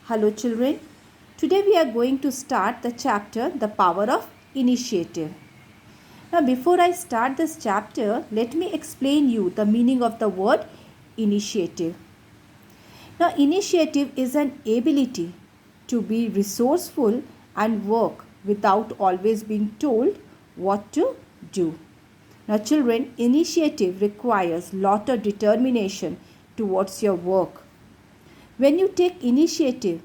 Hello children. Today we are going to start the chapter The Power of Initiative. Now before I start this chapter, let me explain you the meaning of the word initiative. Now initiative is an ability to be resourceful and work without always being told what to do. Now children, initiative requires lot of determination towards your work. When you take initiative,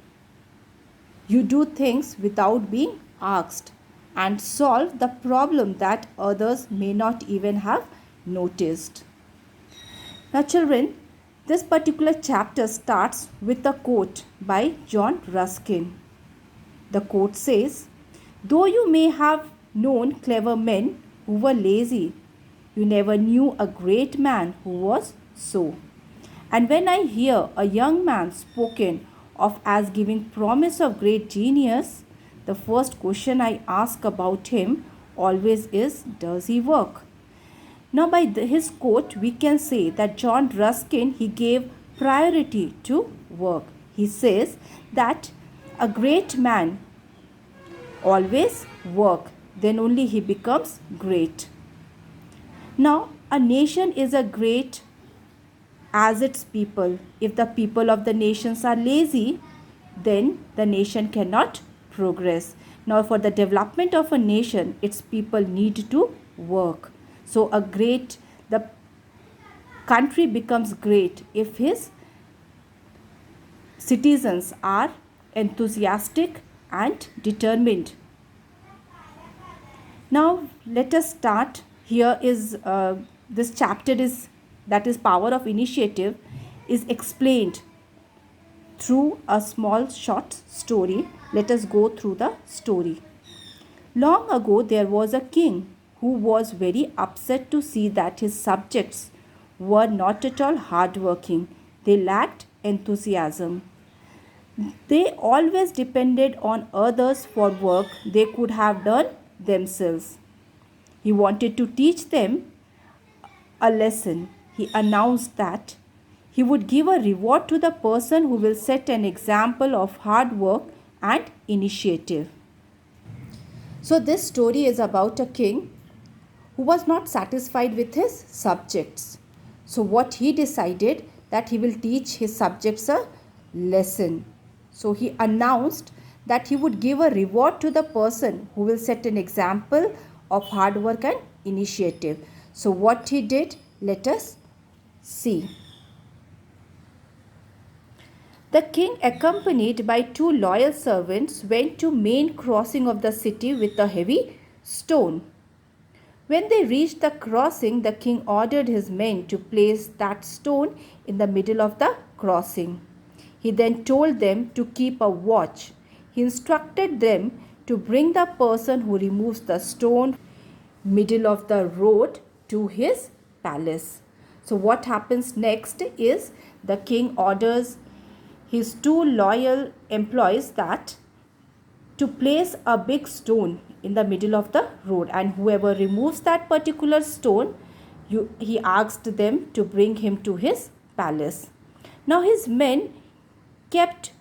you do things without being asked and solve the problem that others may not even have noticed. Now children, this particular chapter starts with a quote by John Ruskin. The quote says, "Though you may have known clever men who were lazy, you never knew a great man who was so. And when I hear a young man spoken of as giving promise of great genius, the first question I ask about him always is, does he work?" Now by his quote, we can say that John Ruskin, he gave priority to work. He says that a great man always work, then only he becomes great. Now a nation is a great as its people. If the people of the nations are lazy, then the nation cannot progress. Now for the development of a nation, its people need to work. So the country becomes great if his citizens are enthusiastic and determined. Now let us start. Here is this chapter is, that is power of initiative, is explained through a small short story. Let us go through the story. Long ago there was a king who was very upset to see that his subjects were not at all hardworking. They lacked enthusiasm. They always depended on others for work they could have done themselves. He wanted to teach them a lesson. He announced that he would give a reward to the person who will set an example of hard work and initiative. So this story is about a king who was not satisfied with his subjects. So what he decided, that he will teach his subjects a lesson. So he announced that he would give a reward to the person who will set an example of hard work and initiative. So what he did, let us see. The king, accompanied by 2 loyal servants, went to main crossing of the city with a heavy stone. When they reached the crossing, the king ordered his men to place that stone in the middle of the crossing. He then told them to keep a watch. He instructed them to bring the person who removes the stone middle of the road to his palace. So what happens next is the king orders his 2 loyal employees that to place a big stone in the middle of the road, and whoever removes that particular stone, he asked them to bring him to his palace. Now his men kept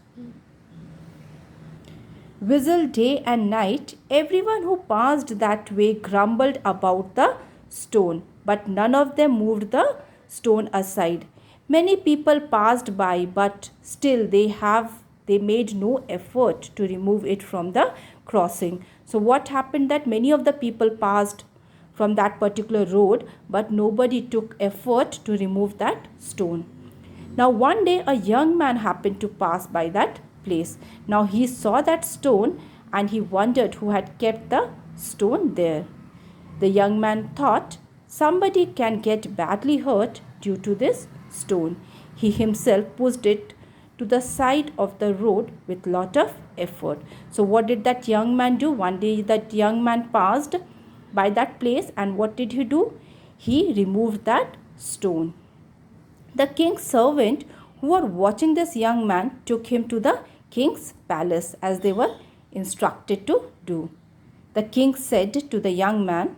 whistle day and night. Everyone who passed that way grumbled about the stone, but none of them moved the stone aside. Many people passed by, but still they made no effort to remove it from the crossing. So what happened, that many of the people passed from that particular road, but nobody took effort to remove that stone. Now one day a young man happened to pass by that place. Now he saw that stone and he wondered who had kept the stone there. The young man thought, somebody can get badly hurt due to this stone. He himself pushed it to the side of the road with lot of effort. So what did that young man do? One day that young man passed by that place, and what did he do? He removed that stone. The king's servant who were watching this young man took him to the king's palace as they were instructed to do. The king said to the young man,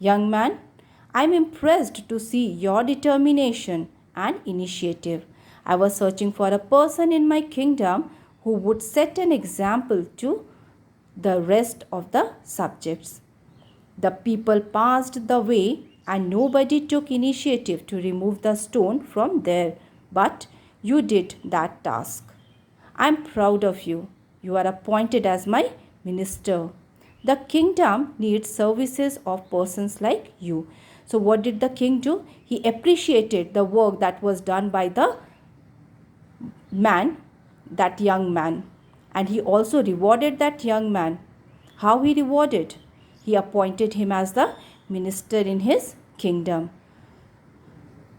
I am impressed to see your determination and initiative. I was searching for a person in my kingdom who would set an example to the rest of the subjects. The people passed the way and nobody took initiative to remove the stone from there, but you did that task. I am proud of you. You are appointed as my minister. The kingdom needs services of persons like you. So what did the king do? He appreciated the work that was done by the man, that young man. And he also rewarded that young man. How he rewarded? He appointed him as the minister in his kingdom.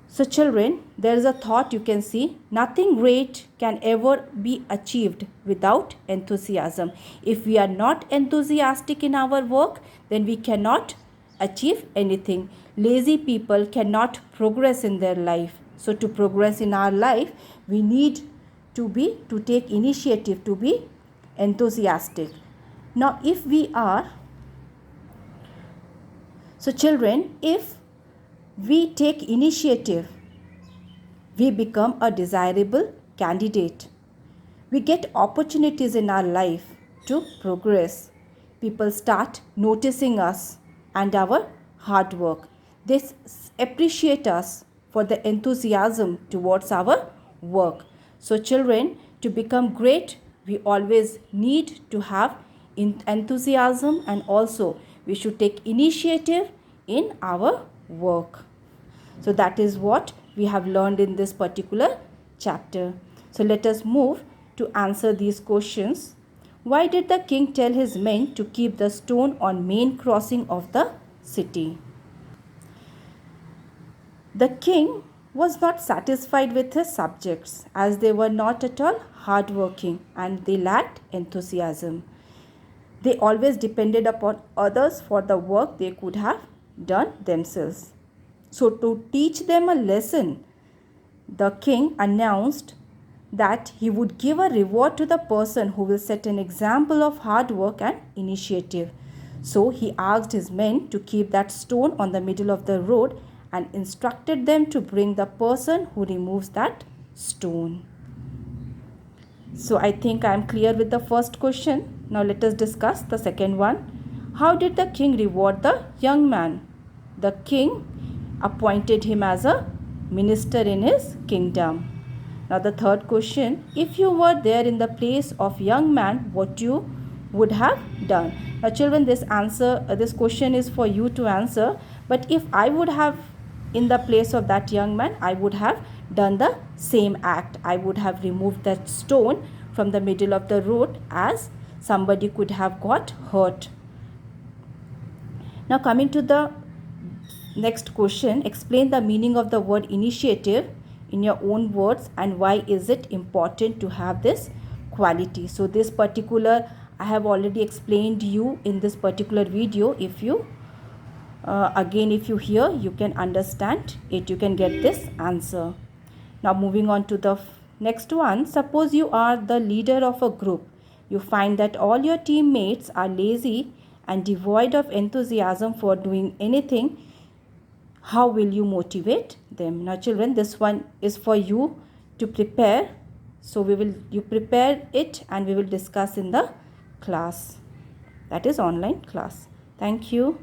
So children, there is a thought you can see. Nothing great can ever be achieved without enthusiasm. If we are not enthusiastic in our work, then we cannot achieve anything. Lazy people cannot progress in their life. So to progress in our life, we need to take initiative, to be enthusiastic. Now if we are, so children, if we take initiative, we become a desirable candidate. We get opportunities in our life to progress. People start noticing us and our hard work. They appreciate us for the enthusiasm towards our work. So children, to become great, we always need to have enthusiasm, and also we should take initiative in our work. So that is what we have learned in this particular chapter. So let us move to answer these questions. Why did the king tell his men to keep the stone on main crossing of the city? The king was not satisfied with his subjects, as they were not at all hardworking and they lacked enthusiasm. They always depended upon others for the work they could have done themselves. So to teach them a lesson, the king announced that he would give a reward to the person who will set an example of hard work and initiative. So he asked his men to keep that stone on the middle of the road and instructed them to bring the person who removes that stone. So I think I am clear with the first question. Now let us discuss the second one. How did the king reward the young man? The king appointed him as a minister in his kingdom. Now the third question, if you were there in the place of young man, what you would have done? Now children, this question is for you to answer. But if I would have in the place of that young man, I would have done the same act. I would have removed that stone from the middle of the road, as somebody could have got hurt. Now coming to the next question, explain the meaning of the word initiative in your own words and why is it important to have this quality. So this particular I have already explained you in this particular video. If you if you hear, you can understand it, you can get this answer. Now moving on to the next one. Suppose you are the leader of a group. You find that all your teammates are lazy and devoid of enthusiasm for doing anything. How will you motivate them? Now children, this one is for you to prepare. So you prepare it and we will discuss in the class, that is online class. Thank you.